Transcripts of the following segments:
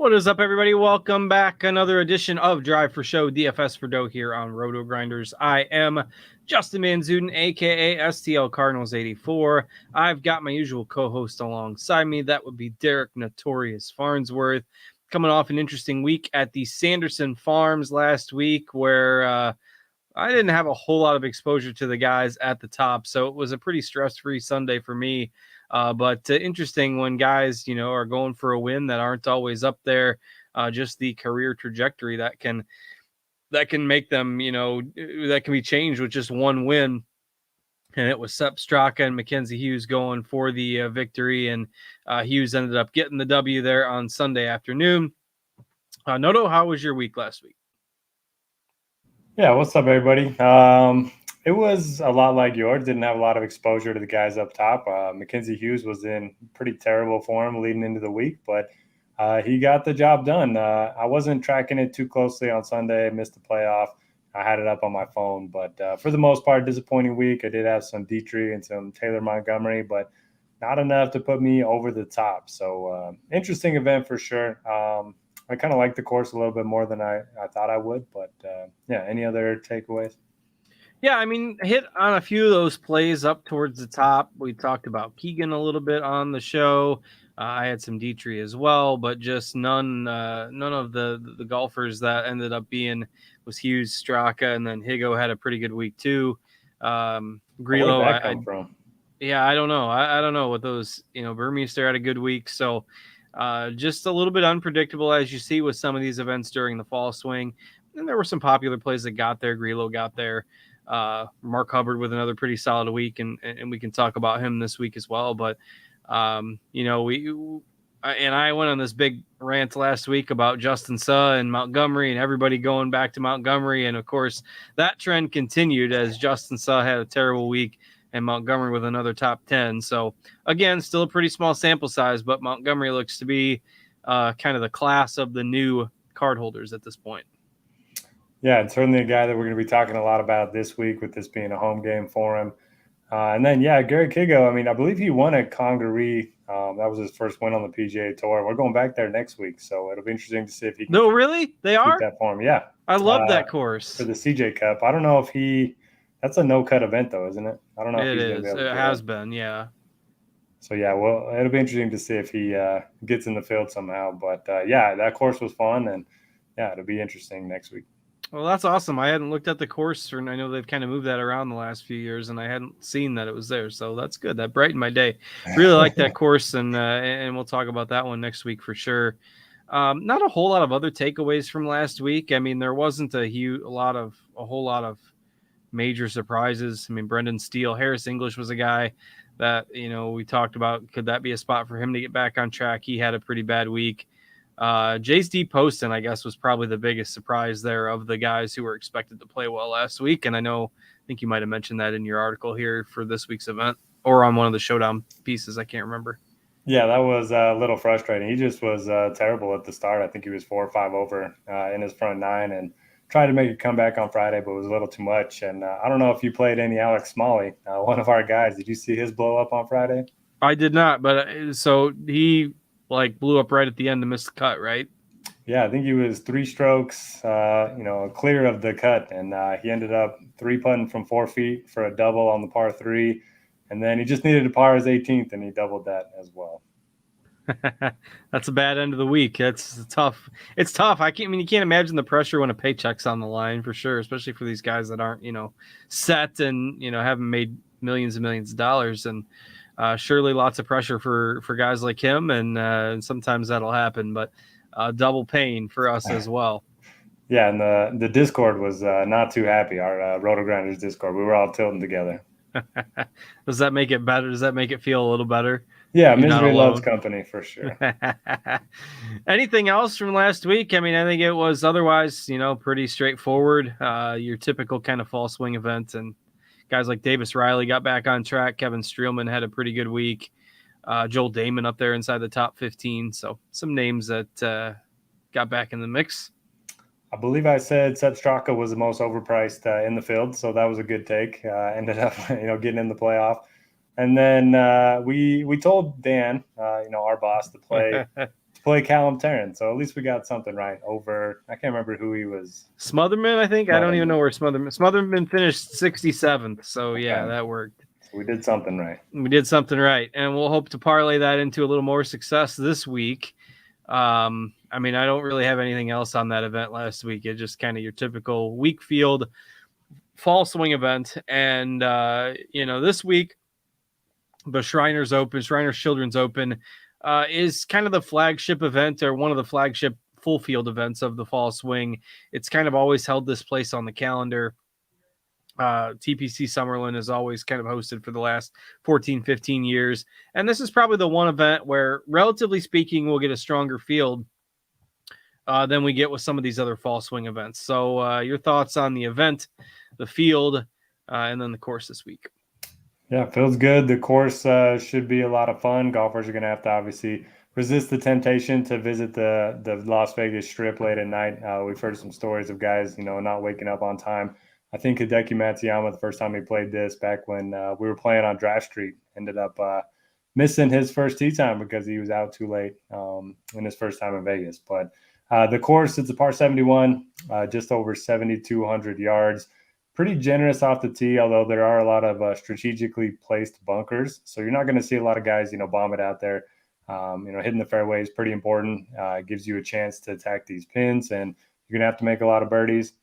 What is up, everybody? Welcome back. Another edition of Drive for Show, DFS for Dough here on RotoGrinders. I am Justin Van Zuiden, a.k.a. STL Cardinals 84. I've got my usual co-host alongside me. That would be Derek Notorious Farnsworth. Coming off an interesting week at the Sanderson Farms last week where I didn't have a whole lot of exposure to the guys at the top, so it was a pretty stress-free Sunday for me. But interesting when guys, are going for a win that aren't always up there. Just the career trajectory that can make them, that can be changed with just one win. And it was Sepp Straka and Mackenzie Hughes going for the victory, and Hughes ended up getting the W there on Sunday afternoon. Noto, how was your week last week? Yeah, what's up, everybody? It was a lot like yours. Didn't have a lot of exposure to the guys up top. Mackenzie Hughes was in pretty terrible form leading into the week, but he got the job done. I wasn't tracking it too closely on Sunday. Missed the playoff. I had it up on my phone, but for the most part, disappointing week. I did have some Dietrich and some Taylor Montgomery, but not enough to put me over the top. So interesting event for sure. I kind of like the course a little bit more than I thought I would, but yeah, any other takeaways? Yeah, I mean, hit on a few of those plays up towards the top. We talked about Keegan a little bit on the show. I had some Dietrich as well, but just none of the golfers that ended up being was Hughes, Straka, and then Higo had a pretty good week too. Grillo, Where'd that come from? Yeah, I don't know. I don't know what those, Burmeister had a good week. So just a little bit unpredictable as you see with some of these events during the fall swing. And there were some popular plays that got there. Grillo got there. Mark Hubbard with another pretty solid week, and we can talk about him this week as well. But I went on this big rant last week about Justin Suh and Montgomery and everybody going back to Montgomery, and of course that trend continued as Justin Suh had a terrible week and Montgomery with another top 10. So again, still a pretty small sample size, but Montgomery looks to be kind of the class of the new card holders at this point. Yeah, and certainly a guy that we're going to be talking a lot about this week with this being a home game for him. And then, Garrett Kigo, I mean, I believe he won at Congaree. That was his first win on the PGA Tour. We're going back there next week, so it'll be interesting to see if he can really? They are? that form. Yeah. I love that course. For the CJ Cup. I don't know if that's a no-cut event, though, isn't it? I don't know if he's going to be able to It has been, yeah. So, yeah, well, it'll be interesting to see if he gets in the field somehow. But, that course was fun, and, it'll be interesting next week. Well, that's awesome. I hadn't looked at the course, and I know they've kind of moved that around the last few years, and I hadn't seen that it was there. So that's good. That brightened my day. Really like that course, and we'll talk about that one next week for sure. Not a whole lot of other takeaways from last week. I mean, there wasn't a whole lot of major surprises. I mean, Brendan Steele, Harris English was a guy that, we talked about. Could that be a spot for him to get back on track? He had a pretty bad week. Jace D. Poston, I guess, was probably the biggest surprise there of the guys who were expected to play well last week. And I think you might have mentioned that in your article here for this week's event or on one of the Showdown pieces. I can't remember. Yeah, that was a little frustrating. He just was terrible at the start. I think he was 4 or 5 over in his front 9 and tried to make a comeback on Friday, but it was a little too much. And I don't know if you played any Alex Smalley, one of our guys. Did you see his blow up on Friday? I did not, but so he blew up right at the end to miss the cut, right? Yeah, I think he was 3 strokes, clear of the cut, and he ended up 3-putting from 4 feet for a double on the par 3, and then he just needed to par his 18th, and he doubled that as well. That's a bad end of the week. It's tough. It's tough. You can't imagine the pressure when a paycheck's on the line for sure, especially for these guys that aren't, set and, haven't made millions and millions of dollars. And surely lots of pressure for guys like him, and sometimes that'll happen, but double pain for us as well. Yeah, and the Discord was not too happy, our RotoGrinders Discord. We were all tilting together. Does that make it better? Does that make it feel a little better? Yeah, misery loves company for sure. Anything else from last week? I mean, I think it was otherwise, pretty straightforward. Your typical kind of fall swing event, and guys like Davis Riley got back on track. Kevin Streelman had a pretty good week. Joel Damon up there inside the top 15. So some names that got back in the mix. I believe I said Sepp Straka was the most overpriced in the field, so that was a good take. Ended up, getting in the playoff. And then we told Dan, our boss, to to play Callum Tarrant. So at least we got something right over. I can't remember who he was. Smotherman, I think. I don't even know where Smotherman finished 67th. So yeah, that worked. So we did something right. We did something right, and we'll hope to parlay that into a little more success this week. I mean, I don't really have anything else on that event last week. It's just kind of your typical weak field fall swing event. And, this week, the Shriners Children's Open is kind of the flagship event, or one of the flagship full field events of the fall swing. It's kind of always held this place on the calendar. TPC Summerlin has always kind of hosted for the last 14, 15 years. And this is probably the one event where, relatively speaking, we'll get a stronger field than we get with some of these other fall swing events. So your thoughts on the event, the field, and then the course this week? Yeah, feels good. The course should be a lot of fun. Golfers are going to have to obviously resist the temptation to visit the Las Vegas Strip late at night. We've heard some stories of guys, not waking up on time. I think Hideki Matsuyama, the first time he played this back when we were playing on Draft Street, ended up missing his first tee time because he was out too late in his first time in Vegas. But the course, it's a par 71, just over 7,200 yards. Pretty generous off the tee, although there are a lot of strategically placed bunkers. So you're not going to see a lot of guys, bomb it out there. Hitting the fairway is pretty important. It gives you a chance to attack these pins, and you're going to have to make a lot of birdies.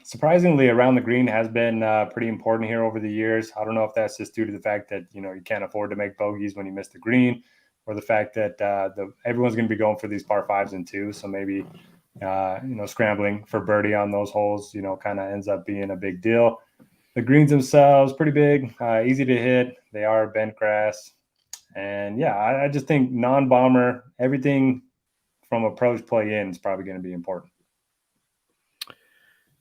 Surprisingly, around the green has been pretty important here over the years. I don't know if that's just due to the fact that, you can't afford to make bogeys when you miss the green, or the fact that everyone's going to be going for these par 5s and 2s. So maybe, scrambling for birdie on those holes, kind of ends up being a big deal. The greens themselves, pretty big, easy to hit. They are bent grass. And yeah, I just think non-bomber, everything from approach play in is probably going to be important.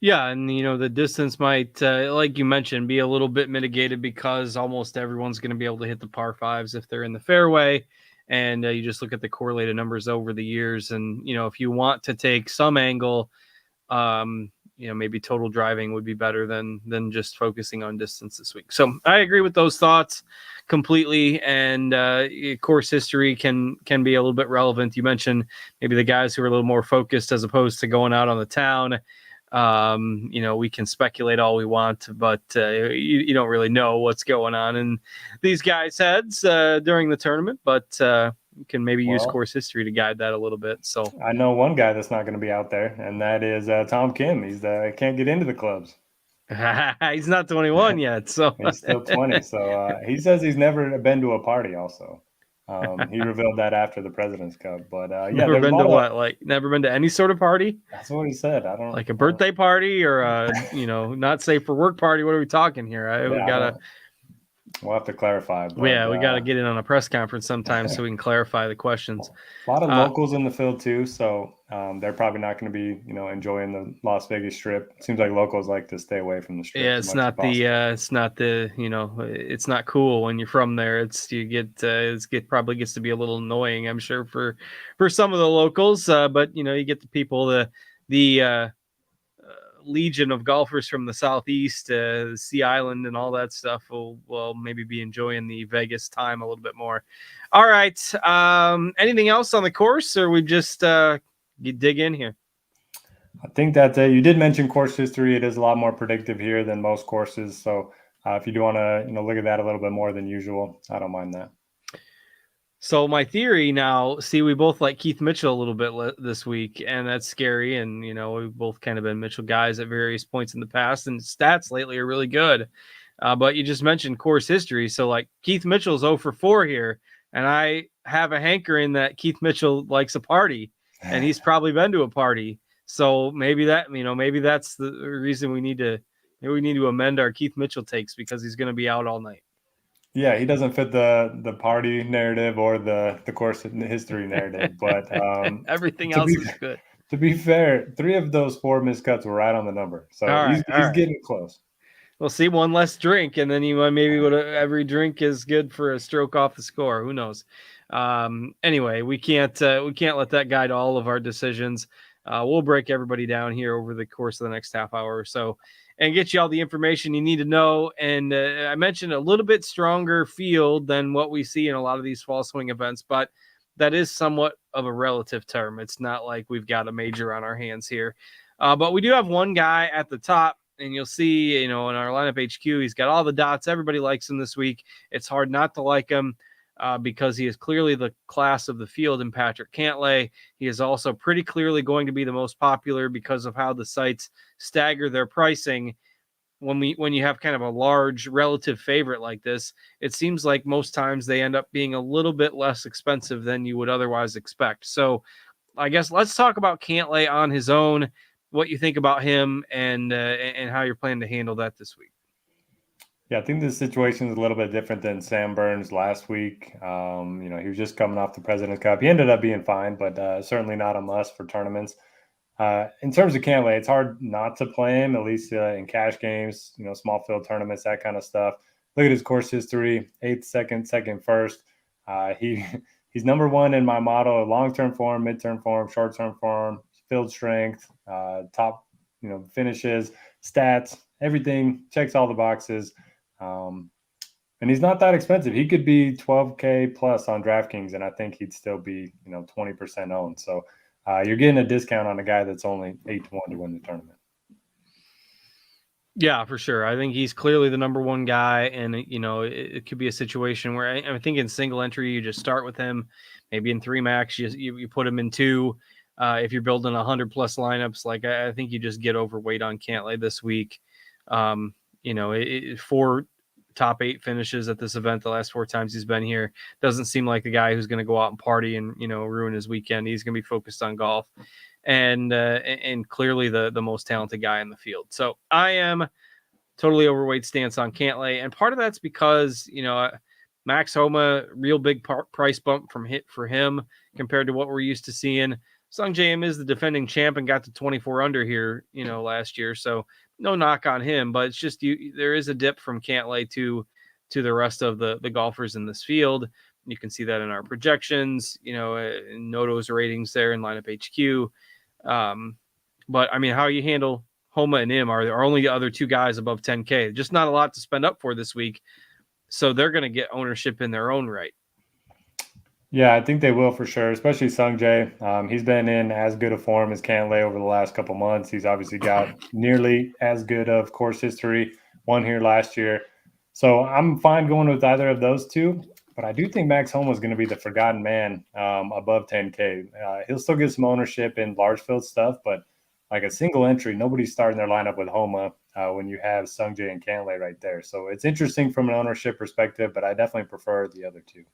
Yeah, and the distance might, like you mentioned, be a little bit mitigated because almost everyone's going to be able to hit the par 5s if they're in the fairway. And you just look at the correlated numbers over the years. And, if you want to take some angle, maybe total driving would be better than just focusing on distance this week. So I agree with those thoughts completely. And course history can be a little bit relevant. You mentioned maybe the guys who are a little more focused as opposed to going out on the town. We can speculate all we want, but you don't really know what's going on in these guys' heads during the tournament, but you can maybe use course history to guide that a little bit. So I know one guy that's not going to be out there, and that is Tom Kim. He's can't get into the clubs. He's not 21 yet, so he's still 20. So he says he's never been to a party also. He revealed that after the President's Cup, but never been to what? Like never been to any sort of party? That's what he said. I don't like a birthday party or not safe for work party. What are we talking here? We'll have to clarify. But, we got to get in on a press conference sometime so we can clarify the questions. A lot of locals in the field too, so they're probably not going to be, enjoying the Las Vegas Strip. It seems like locals like to stay away from the Strip. Yeah, it's not cool when you're from there. Probably gets to be a little annoying, I'm sure, for some of the locals. But you get the people, the legion of golfers from the Southeast, Sea Island and all that stuff will maybe be enjoying the Vegas time a little bit more. All right. Anything else on the course, or we just dig in here? I think that you did mention course history. It is a lot more predictive here than most courses. So if you do want to look at that a little bit more than usual, I don't mind that. So my theory now, we both like Keith Mitchell a little bit this week, and that's scary. And, we've both kind of been Mitchell guys at various points in the past, and stats lately are really good. But you just mentioned course history. So like Keith Mitchell's 0 for 4 here, and I have a hankering that Keith Mitchell likes a party, and he's probably been to a party. So maybe that's the reason we need to amend our Keith Mitchell takes, because he's going to be out all night. Yeah, he doesn't fit the party narrative or the course history narrative, but everything else is good. To be fair, 3 of those 4 missed cuts were right on the number, so he's getting close. We'll see, one less drink, and then every drink is good for a stroke off the score. Who knows? Anyway, we can't let that guide all of our decisions. We'll break everybody down here over the course of the next half hour or so, and get you all the information you need to know. And I mentioned a little bit stronger field than what we see in a lot of these fall swing events, but that is somewhat of a relative term. It's not like we've got a major on our hands here. But we do have one guy at the top, and you'll see, in our lineup HQ, he's got all the dots. Everybody likes him this week. It's hard not to like him because he is clearly the class of the field in Patrick Cantlay. He is also pretty clearly going to be the most popular because of how the sites stagger their pricing. When you have kind of a large relative favorite like this, it seems like most times they end up being a little bit less expensive than you would otherwise expect. So I guess let's talk about Cantlay on his own, what you think about him, and how you're planning to handle that this week. Yeah, I think this situation is a little bit different than Sam Burns last week. He was just coming off the President's Cup. He ended up being fine, but certainly not a must for tournaments. In terms of Cantlay, it's hard not to play him, at least in cash games, small field tournaments, that kind of stuff. Look at his course history: 8th, 2nd, 1st. He's number one in my model: long-term form, mid-term form, short-term form, field strength, top, finishes, stats, everything checks all the boxes. And he's not that expensive. He could be $12K plus on DraftKings, and I think he'd still be, 20% owned. So you're getting a discount on a guy that's only 8-1 to win the tournament. Yeah, for sure. I think he's clearly the number one guy, and it could be a situation where I think in single entry you just start with him. Maybe in 3 max you put him in 2. If you're building 100 plus lineups, like I think you just get overweight on Cantlay this week. 4 top 8 finishes at this event the last 4 times he's been here. Doesn't seem like the guy who's going to go out and party and ruin his weekend. He's going to be focused on golf, and clearly the most talented guy in the field. So I am totally overweight stance on Cantlay, and part of that's because Max Homa, real big price bump for him compared to what we're used to seeing. Sung Jae Im is the defending champ and got to 24 under here last year, so no knock on him, but it's just there is a dip from Cantlay to the rest of the golfers in this field. You can see that in our projections, in Noto's ratings there in lineup HQ. But I mean, how you handle Homa and Im are only the other 2 guys above 10K. Just not a lot to spend up for this week, so they're going to get ownership in their own right. Yeah, I think they will for sure, especially Sung Jae. He's been in as good a form as Cantlay over the last couple months. He's obviously got nearly as good of course history, won here last year. So I'm fine going with either of those 2, but I do think Max Homa is going to be the forgotten man above 10K. He'll still get some ownership in large field stuff, but like a single entry, nobody's starting their lineup with Homa when you have Sung Jae and Cantlay right there. So it's interesting from an ownership perspective, but I definitely prefer the other 2.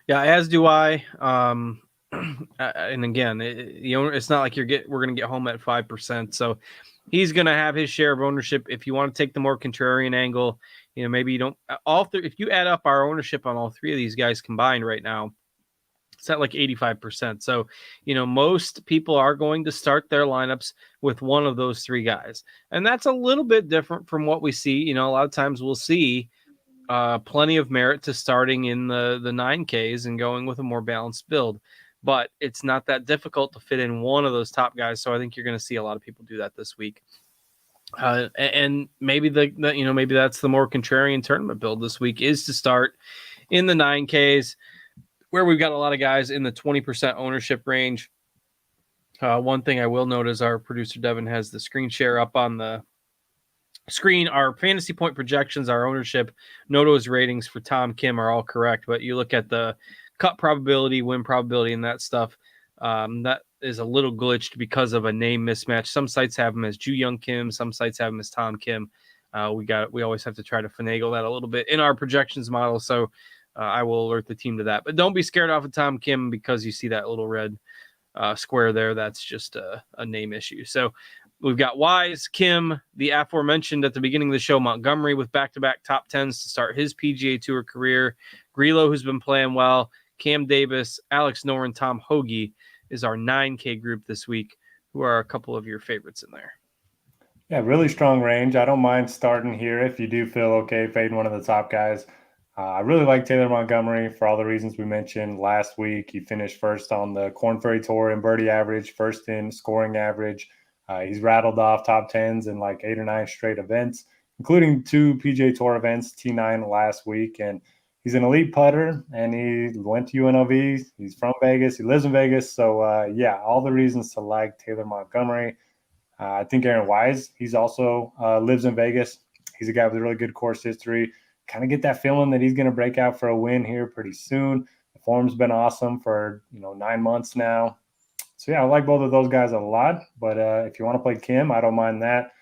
Yeah, as do I. And again, it's not like we're going to get home at 5%. So he's going to have his share of ownership. If you want to take the more contrarian angle, maybe you don't. If you add up our ownership on all 3 of these guys combined right now, it's at like 85%. So, most people are going to start their lineups with one of those 3 guys. And that's a little bit different from what we see. A lot of times we'll see plenty of merit to starting in the 9Ks and going with a more balanced build, but it's not that difficult to fit in one of those top guys. So I think you're going to see a lot of people do that this week. And maybe maybe that's the more contrarian tournament build this week, is to start in the 9Ks where we've got a lot of guys in the 20% ownership range. One thing I will note is our producer Devin has the screen share up on the screen. Our fantasy point projections, our ownership, Noto's ratings for Tom Kim are all correct, but you look at the cut probability, win probability, and that stuff, that is a little glitched because of a name mismatch. Some sites have him as Ju Young Kim, some sites have him as Tom Kim. We always have to try to finagle that a little bit in our projections model, so I will alert the team to that. But don't be scared off of Tom Kim because you see that little red square there. That's just a name issue. So we've got Wise, Kim, the aforementioned at the beginning of the show, Montgomery with back-to-back top 10s to start his PGA Tour career. Grillo, who's been playing well. Cam Davis, Alex Norn, Tom Hoagie is our 9K group this week. Who are a couple of your favorites in there? Yeah, really strong range. I don't mind starting here if you do feel okay fading one of the top guys. I really like Taylor Montgomery for all the reasons we mentioned last week. He finished first on the Korn Ferry Tour in birdie average, first in scoring average. He's rattled off top 10s in like 8 or 9 straight events, including 2 PGA Tour events, T9 last week. And he's an elite putter, and he went to UNLV. He's from Vegas. He lives in Vegas. So, yeah, all the reasons to like Taylor Montgomery. I think Aaron Wise, he's also lives in Vegas. He's a guy with a really good course history. Kind of get that feeling that he's going to break out for a win here pretty soon. The form's been awesome for 9 months now. So, yeah, I like both of those guys a lot. But if you want to play Kim, I don't mind that.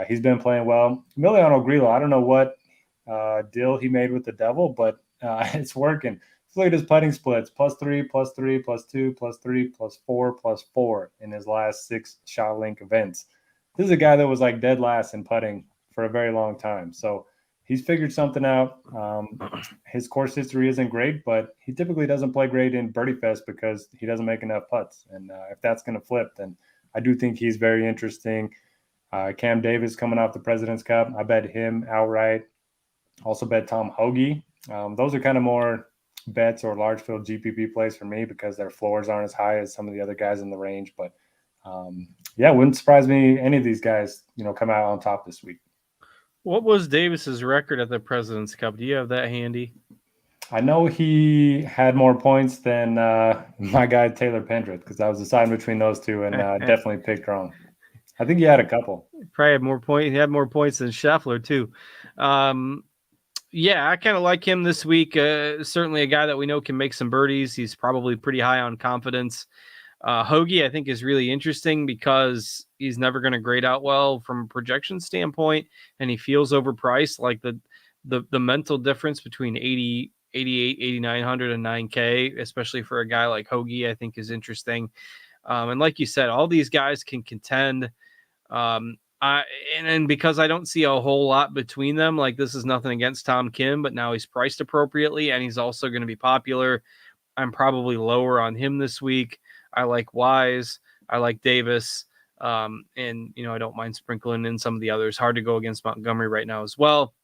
He's been playing well. Emiliano Grillo, I don't know what deal he made with the devil, but it's working. Look at his putting splits: +3, +3, +2, +3, +4, +4 in his last 6 shot link events. This is a guy that was like dead last in putting for a very long time. So he's figured something out. His course history isn't great, but he typically doesn't play great in Birdie Fest because he doesn't make enough putts. And if that's going to flip, then I do think he's very interesting. Cam Davis coming off the President's Cup, I bet him outright. Also bet Tom Hoagie. Those are kind of more bets or large field GPP plays for me because their floors aren't as high as some of the other guys in the range. But yeah, wouldn't surprise me any of these guys, come out on top this week. What was Davis's record at the President's Cup? Do you have that handy? I know he had more points than my guy Taylor Pendrith because I was deciding between those two and definitely picked wrong. I think he had a couple. Probably had more points. He had more points than Scheffler too. Yeah, I kind of like him this week. Certainly a guy that we know can make some birdies. He's probably pretty high on confidence. Hoagie, I think, is really interesting because he's never going to grade out well from a projection standpoint, and he feels overpriced. Like the mental difference between 80, 88, 8,900 and 9K, especially for a guy like Hoagie, I think is interesting. And like you said, all these guys can contend. And because I don't see a whole lot between them, like this is nothing against Tom Kim, but now he's priced appropriately and he's also going to be popular. I'm probably lower on him this week. I like Wise. I like Davis. And, I don't mind sprinkling in some of the others. Hard to go against Montgomery right now as well.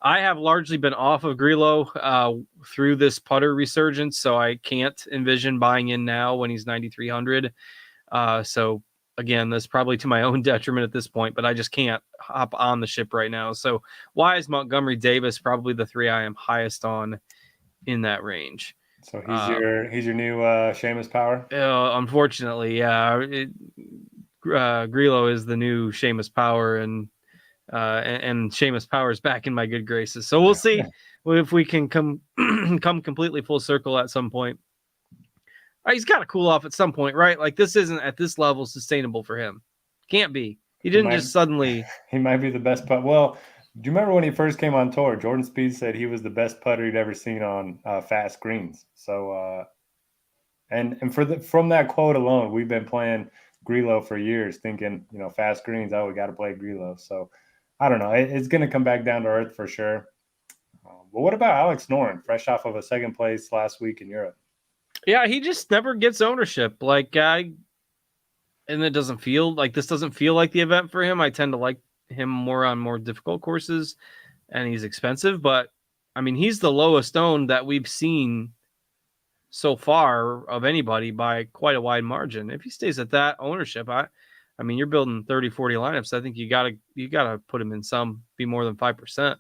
I have largely been off of Grillo through this putter resurgence, so I can't envision buying in now when he's 9,300. So again, that's probably to my own detriment at this point, but I just can't hop on the ship right now. So Wise, Montgomery, Davis, probably the three I am highest on in that range. So he's your new Seamus Power. Unfortunately, yeah. Grillo is the new Seamus Power, and Seamus Power is back in my good graces. So we'll see if we can come completely full circle at some point. He's got to cool off at some point, right? Like this isn't at this level sustainable for him. Can't be. He didn't just suddenly. He might be the best putt. Well, do you remember when he first came on tour? Jordan Spieth said he was the best putter he'd ever seen on fast greens. So, from that quote alone, we've been playing Grillo for years, thinking fast greens. Oh, we got to play Grillo. So, I don't know. It's going to come back down to earth for sure. But what about Alex Norn, fresh off of a second place last week in Europe? Yeah, he just never gets ownership. And it doesn't feel like this doesn't feel like the event for him. I tend to like him more on more difficult courses, and he's expensive. But I mean, he's the lowest owned that we've seen so far of anybody by quite a wide margin. If he stays at that ownership, I mean, you're building 30, 40 lineups. I think you gotta put him in be more than 5%.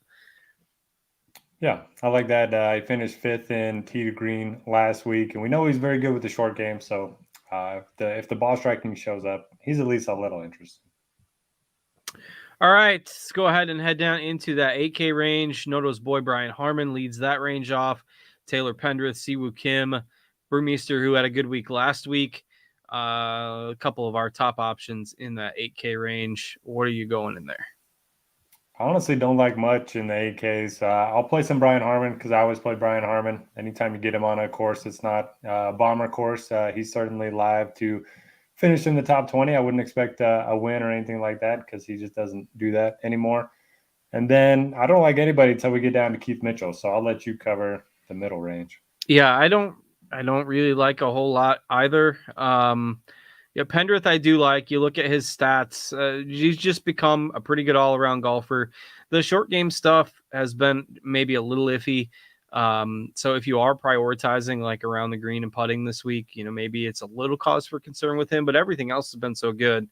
Yeah, I like that. He finished 5th in tee to green last week, and we know he's very good with the short game. So if the ball striking shows up, he's at least a little interesting. All right, let's go ahead and head down into that 8K range. Noto's boy Brian Harmon leads that range off. Taylor Pendrith, Siwoo Kim, Brewmeister, who had a good week last week. A couple of our top options in that 8K range. What are you going in there? I honestly don't like much in the 8Ks. I'll play some Brian Harmon because I always play Brian Harmon. Anytime you get him on a course, it's not a bomber course. He's certainly live to finish in the top 20. I wouldn't expect a win or anything like that because he just doesn't do that anymore. And then I don't like anybody until we get down to Keith Mitchell. So I'll let you cover the middle range. Yeah, I don't really like a whole lot either. Yeah, Pendrith I do like. You look at his stats. He's just become a pretty good all-around golfer. The short game stuff has been maybe a little iffy. So if you are prioritizing like around the green and putting this week, maybe it's a little cause for concern with him, but everything else has been so good.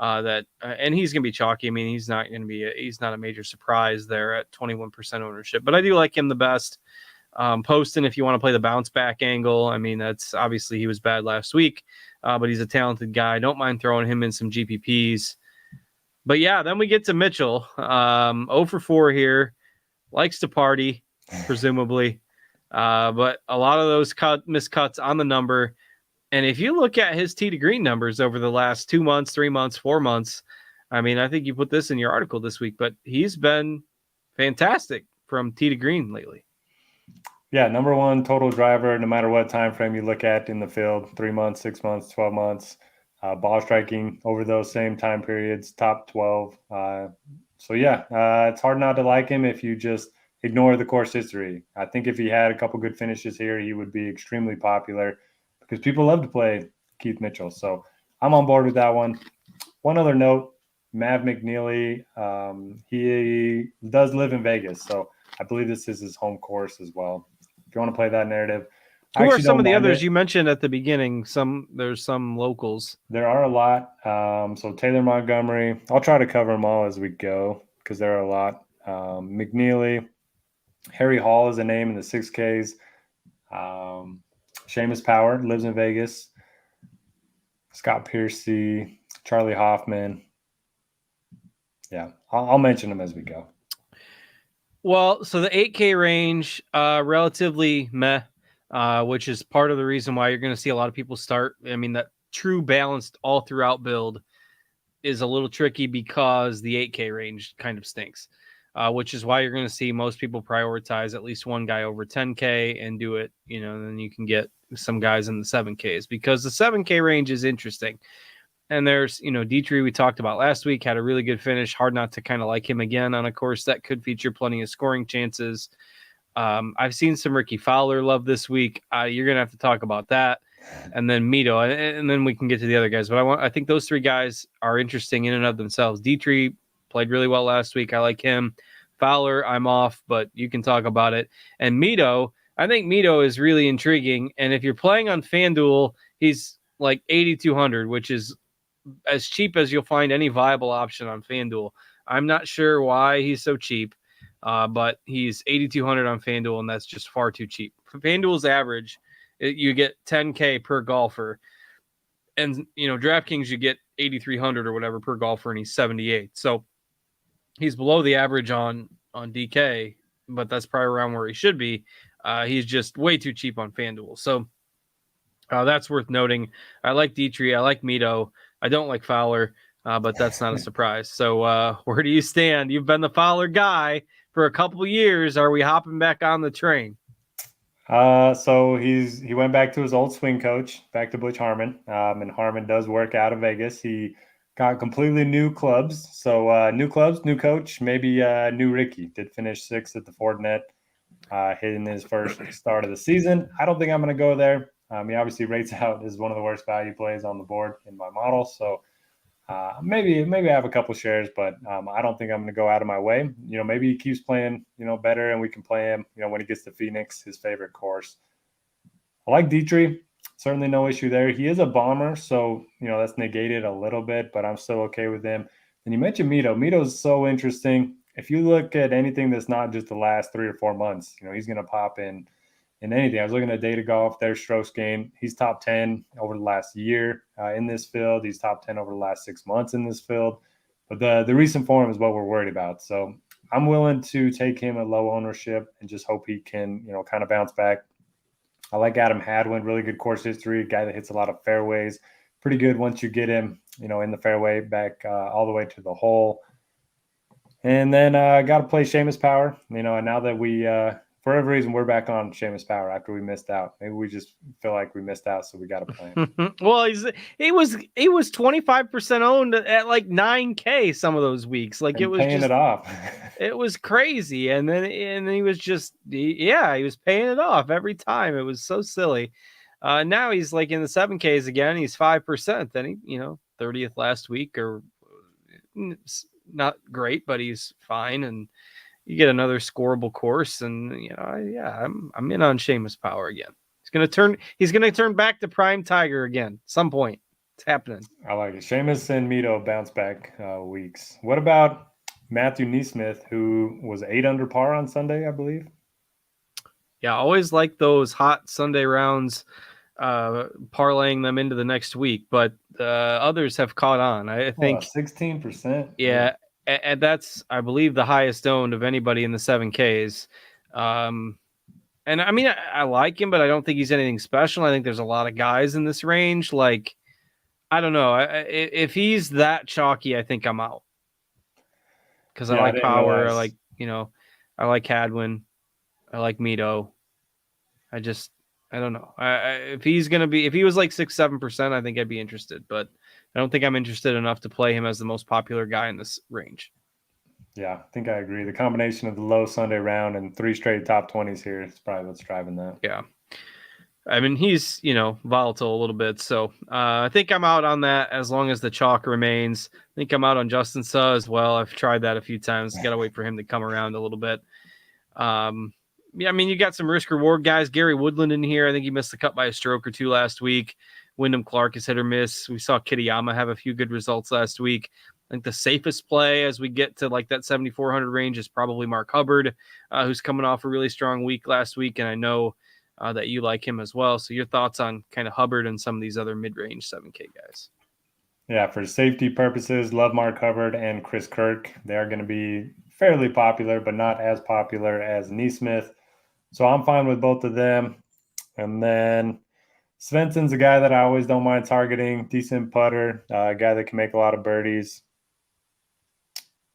And he's going to be chalky. I mean, he's not a major surprise there at 21% ownership, but I do like him the best. Poston, if you want to play the bounce back angle, I mean, that's obviously he was bad last week, but he's a talented guy. Don't mind throwing him in some GPPs. But yeah, then we get to Mitchell, 0 for 4 here, likes to party, presumably, but a lot of those miscuts on the number. And if you look at his tee to green numbers over the last 2 months, 3 months, 4 months, I mean, I think you put this in your article this week, but he's been fantastic from tee to green lately. Yeah, number one total driver, no matter what time frame you look at in the field, 3 months, 6 months, 12 months. Ball striking over those same time periods, top 12. So yeah, it's hard not to like him if you just ignore the course history. I think if he had a couple good finishes here, he would be extremely popular because people love to play Keith Mitchell. So I'm on board with that one. One other note, Mav McNeely, he does live in Vegas, so I believe this is his home course as well. If you want to play that narrative. Who are some of the others you mentioned at the beginning? There's some locals. There are a lot. So Taylor Montgomery, I'll try to cover them all as we go because there are a lot. McNeely, Harry Hall is a name in the 6Ks. Seamus Power lives in Vegas. Scott Piercy, Charlie Hoffman. Yeah, I'll mention them as we go. Well, so the 8K range, relatively meh, which is part of the reason why you're going to see a lot of people start. I mean, that true balanced all throughout build is a little tricky because the 8K range kind of stinks, which is why you're going to see most people prioritize at least one guy over 10K and do it, and then you can get some guys in the 7Ks because the 7K range is interesting. And there's, Dietrich we talked about last week, had a really good finish. Hard not to kind of like him again on a course that could feature plenty of scoring chances. I've seen some Ricky Fowler love this week. You're going to have to talk about that. And then Mito, and then we can get to the other guys. But I think those three guys are interesting in and of themselves. Dietrich played really well last week. I like him. Fowler, I'm off, but you can talk about it. And Mito, I think Mito is really intriguing. And if you're playing on FanDuel, he's like 8,200, which is as cheap as you'll find any viable option on FanDuel. I'm not sure why he's so cheap, but he's 8,200 on FanDuel, and that's just far too cheap. For FanDuel's average, you get 10K per golfer, and DraftKings you get 8,300 or whatever per golfer, and he's 78. So he's below the average on DK, but that's probably around where he should be. He's just way too cheap on FanDuel. So that's worth noting. I like Dietrich. I like Mito. I don't like Fowler, but that's not a surprise. So where do you stand? You've been the Fowler guy for a couple of years. Are we hopping back on the train? So he went back to his old swing coach, back to Butch Harmon, and Harmon does work out of Vegas. He got completely new clubs. So new clubs, new coach, maybe new Ricky. Did finish 6th at the Fortinet, hitting his first start of the season. I don't think I'm going to go there. He obviously rates out as one of the worst value plays on the board in my model. So maybe I have a couple shares, but I don't think I'm going to go out of my way. Maybe he keeps playing, better, and we can play him, when he gets to Phoenix, his favorite course. I like Dietrich. Certainly no issue there. He is a bomber, so, that's negated a little bit, but I'm still okay with him. And you mentioned Mito. Mito's so interesting. If you look at anything that's not just the last 3 or 4 months, he's going to pop in anything. I was looking at Data Golf, their strokes gained. He's top 10 over the last year in this field. He's top 10 over the last 6 months in this field. But the recent form is what we're worried about. So I'm willing to take him at low ownership and just hope he can, kind of bounce back. I like Adam Hadwin, really good course history, a guy that hits a lot of fairways. Pretty good once you get him, in the fairway back all the way to the hole. And then got to play Seamus Power, and now that we for every reason, we're back on Seamus Power after we missed out. Maybe we just feel like we missed out, so we got to play him. Well, he was 25% owned at like 9K some of those weeks. Like and it was paying just, it off. It was crazy, and then he was just he was paying it off every time. It was so silly. Now he's like in the 7Ks again. He's 5%. Then he 30th last week, or not great, but he's fine. And you get another scoreable course, and I'm in on Seamus Power again. He's gonna turn back to prime Tiger again some point. It's happening. I like it. Sheamus and Mito bounce back weeks. What about Matthew Nesmith, who was 8 under par on Sunday, I believe? Yeah, always like those hot Sunday rounds, parlaying them into the next week, but others have caught on. I think 16%. Yeah, and that's, I believe, the highest owned of anybody in the 7Ks. And I mean, I like him, but I don't think he's anything special. I think there's a lot of guys in this range. Like, I don't know. If he's that chalky, I think I'm out. Because I like Power. I like, I like Hadwin. I like Mito. I don't know. If he was like 6-7%, I think I'd be interested. But I don't think I'm interested enough to play him as the most popular guy in this range. Yeah, I think I agree. The combination of the low Sunday round and 3 straight top 20s here is probably what's driving that. Yeah. I mean, he's, volatile a little bit. So I think I'm out on that as long as the chalk remains. I think I'm out on Justin Suh as well. I've tried that a few times. Got to wait for him to come around a little bit. Yeah, I mean, you got some risk-reward guys. Gary Woodland in here. I think he missed the cut by a stroke or two last week. Wyndham Clark is hit or miss. We saw Kitayama have a few good results last week. I think the safest play as we get to like that 7,400 range is probably Mark Hubbard, who's coming off a really strong week last week, and I know that you like him as well. So your thoughts on kind of Hubbard and some of these other mid-range 7K guys? Yeah, for safety purposes, love Mark Hubbard and Chris Kirk. They are going to be fairly popular, but not as popular as Nesmith. So I'm fine with both of them. And then Svensson's a guy that I always don't mind targeting. Decent putter, a guy that can make a lot of birdies.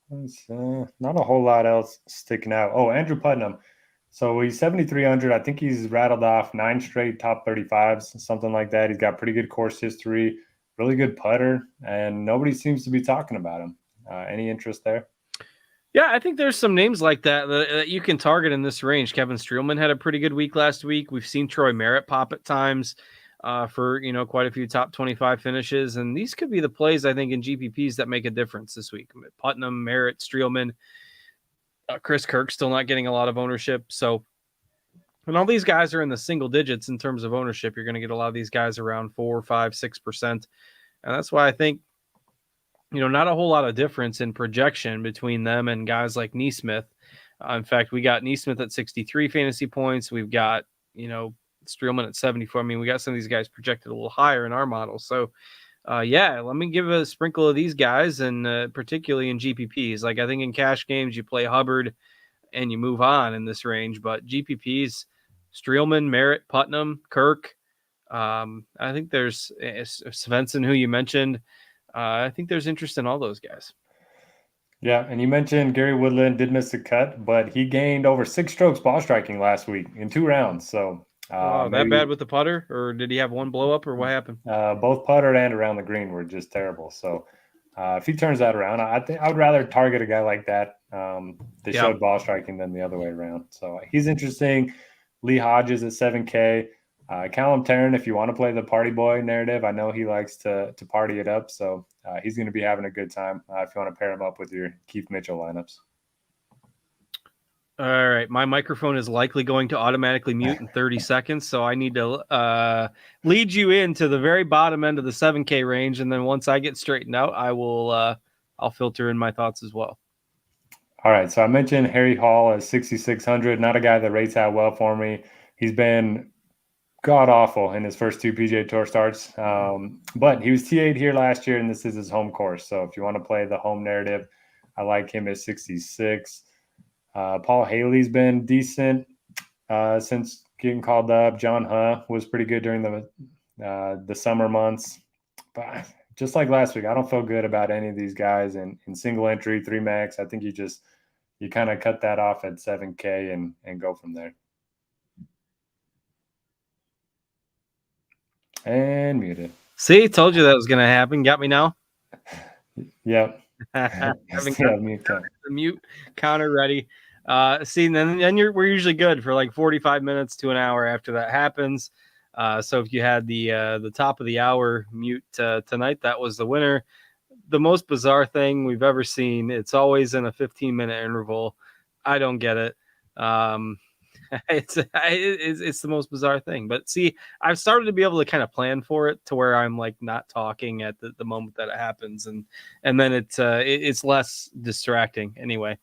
Not a whole lot else sticking out. Oh, Andrew Putnam. So he's 7,300. I think he's rattled off 9 straight top 35s, something like that. He's got pretty good course history, really good putter, and nobody seems to be talking about him. Any interest there? Yeah, I think there's some names like that you can target in this range. Kevin Streelman had a pretty good week last week. We've seen Troy Merritt pop at times for quite a few top 25 finishes, and these could be the plays I think in GPPs that make a difference this week. Putnam, Merritt, Streelman, Chris Kirk still not getting a lot of ownership. So when all these guys are in the single digits in terms of ownership, you're going to get a lot of these guys around 4, 5, 6%, and that's why I think not a whole lot of difference in projection between them and guys like Nesmith. In fact, we got Nesmith at 63 fantasy points. We've got, Streelman at 74. I mean, we got some of these guys projected a little higher in our model. So, let me give a sprinkle of these guys, and particularly in GPPs. Like, I think in cash games, you play Hubbard and you move on in this range. But GPPs, Streelman, Merritt, Putnam, Kirk. I think there's Svensson, who you mentioned. I think there's interest in all those guys. Yeah, and you mentioned Gary Woodland did miss the cut, but he gained over 6 strokes ball striking last week in 2 rounds. So that bad with the putter, or did he have one blow up, or what happened? Both putter and around the green were just terrible. So if he turns that around, I would rather target a guy like that that showed ball striking than the other way around. So he's interesting. Lee Hodges at 7K. Callum Tarrant, if you want to play the party boy narrative, I know he likes to party it up. So he's going to be having a good time if you want to pair him up with your Keith Mitchell lineups. All right. My microphone is likely going to automatically mute in 30 seconds. So I need to lead you into the very bottom end of the 7K range. And then once I get straightened out, I'll filter in my thoughts as well. All right. So I mentioned Harry Hall at 6,600, not a guy that rates out well for me. He's been god awful in his first 2 PGA Tour starts. But he was T8 here last year, and this is his home course. So if you want to play the home narrative, I like him at 66. Paul Haley's been decent since getting called up. John Huh was pretty good during the summer months. But just like last week, I don't feel good about any of these guys in single entry, 3 max. I think you kind of cut that off at 7K and go from there. And muted. See, told you that was going to happen. Got me now? Yep. The mute counter ready. See, then we're usually good for like 45 minutes to an hour after that happens. So if you had the top of the hour mute tonight, that was the winner. The most bizarre thing we've ever seen. It's always in a 15-minute interval. I don't get it. It's the most bizarre thing. But see, I've started to be able to kind of plan for it to where I'm like not talking at the moment that it happens, and then it's less distracting anyway.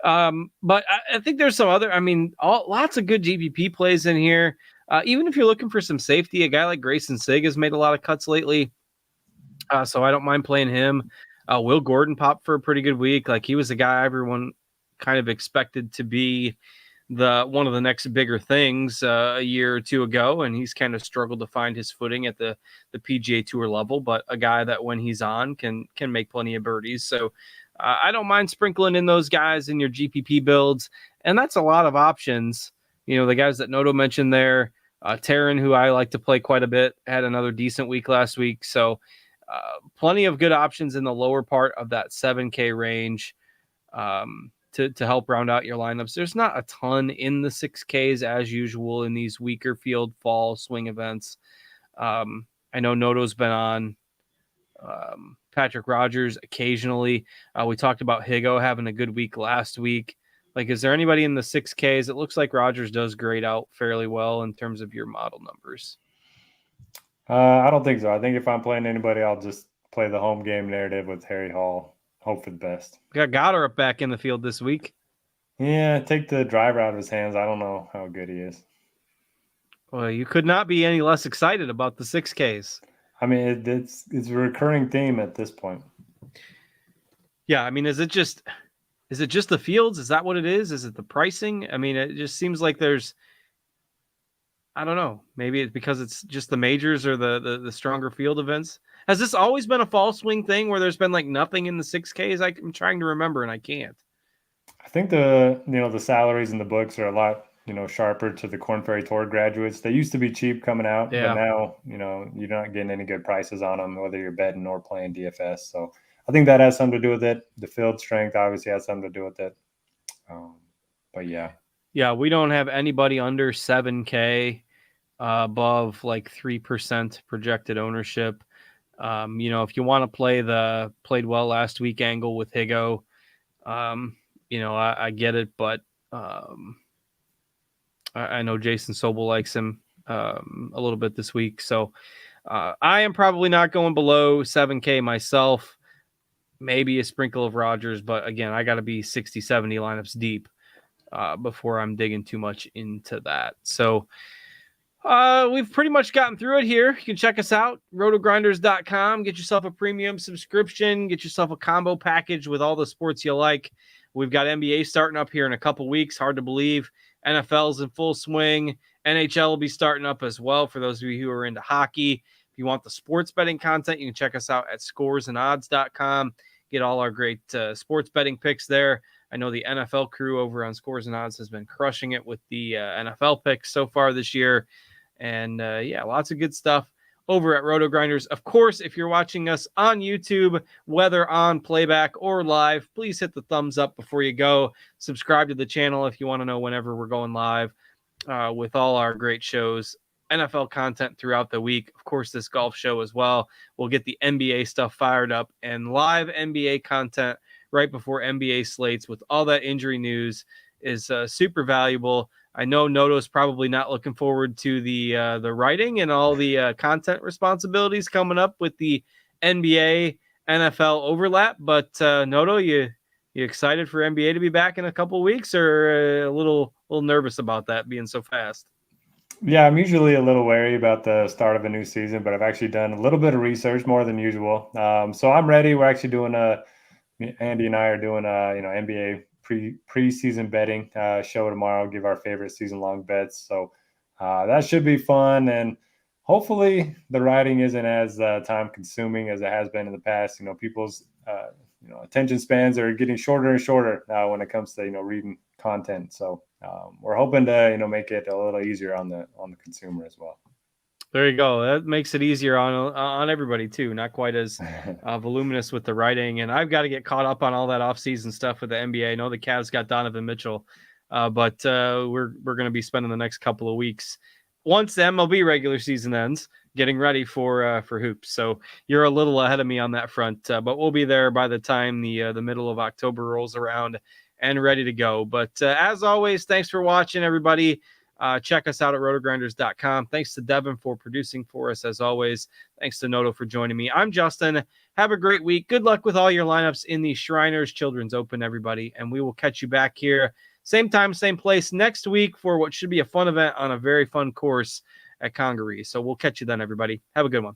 But I think there's some other, lots of good GPP plays in here. Even if you're looking for some safety, a guy like Grayson Sig has made a lot of cuts lately. So I don't mind playing him. Will Gordon popped for a pretty good week. Like, he was the guy everyone kind of expected to be one of the next bigger things a year or two ago, and he's kind of struggled to find his footing at the PGA Tour level, but a guy that when he's on can make plenty of birdies. So I don't mind sprinkling in those guys in your GPP builds, and that's a lot of options. The guys that Noto mentioned there, Taryn, who I like to play quite a bit, had another decent week last week. So plenty of good options in the lower part of that 7K range to help round out your lineups. There's not a ton in the 6Ks as usual in these weaker field fall swing events. I know Noto's been on. Patrick Rogers occasionally. We talked about Higo having a good week last week. Like, is there anybody in the 6Ks? It looks like Rogers does grade out fairly well in terms of your model numbers. I don't think so. I think if I'm playing anybody, I'll just play the home game narrative with Harry Hall. Hope for the best. Got Goddard back in the field this week. Yeah, take the driver out of his hands. I don't know how good he is. Well, you could not be any less excited about the 6Ks. I mean, it's a recurring theme at this point. Yeah, I mean, is it just the fields? Is that what it is? Is it the pricing? I mean, it just seems like there's, I don't know. Maybe it's because it's just the majors or the stronger field events. Has this always been a fall swing thing where there's been like nothing in the 6Ks? I'm trying to remember and I can't. I think the salaries in the books are a lot sharper to the Korn Ferry Tour graduates. They used to be cheap coming out, but now you're not getting any good prices on them, whether you're betting or playing DFS. So I think that has something to do with it. The field strength obviously has something to do with it. But yeah, we don't have anybody under 7K, above like 3% projected ownership. If you want to play the played well last week angle with Higo, I get it, but I know Jason Sobel likes him a little bit this week. So I am probably not going below 7K myself. Maybe a sprinkle of Rogers, but again, I got to be 60, 70 lineups deep before I'm digging too much into that. So we've pretty much gotten through it here. You can check us out, RotoGrinders.com. Get yourself a premium subscription. Get yourself a combo package with all the sports you like. We've got NBA starting up here in a couple weeks. Hard to believe. NFL's in full swing. NHL will be starting up as well for those of you who are into hockey. If you want the sports betting content, you can check us out at scoresandodds.com. Get all our great sports betting picks there. I know the NFL crew over on Scores and Odds has been crushing it with the NFL picks so far this year. And lots of good stuff over at RotoGrinders. Of course, if you're watching us on YouTube, whether on playback or live, please hit the thumbs up before you go. Subscribe to the channel if you want to know whenever we're going live with all our great shows. NFL content throughout the week. Of course, this golf show as well. We'll get the NBA stuff fired up and live NBA content right before NBA slates with all that injury news is super valuable. I know Noto's probably not looking forward to the writing and all the content responsibilities coming up with the NBA NFL overlap. But Noto, you excited for NBA to be back in a couple of weeks, or a little nervous about that being so fast? Yeah, I'm usually a little wary about the start of a new season, but I've actually done a little bit of research, more than usual. So I'm ready. We're actually doing Andy and I are doing NBA preseason betting show tomorrow. Give our favorite season long bets. So that should be fun, and hopefully the writing isn't as time consuming as it has been in the past. People's attention spans are getting shorter and shorter now when it comes to reading content. So we're hoping to make it a little easier on the consumer as well. There you go. That makes it easier on everybody tee. Not quite as voluminous with the writing. And I've got to get caught up on all that offseason stuff with the NBA. I know the Cavs got Donovan Mitchell, but we're going to be spending the next couple of weeks, once the MLB regular season ends, getting ready for hoops. So you're a little ahead of me on that front, but we'll be there by the time the middle of October rolls around. and ready to go. But as always, thanks for watching, everybody. Check us out at rotogrinders.com. Thanks to Devin for producing for us, as always. Thanks to Noto for joining me. I'm Justin. Have a great week. Good luck with all your lineups in the Shriners Children's Open, everybody. And we will catch you back here, same time, same place next week for what should be a fun event on a very fun course at Congaree. So we'll catch you then, everybody. Have a good one.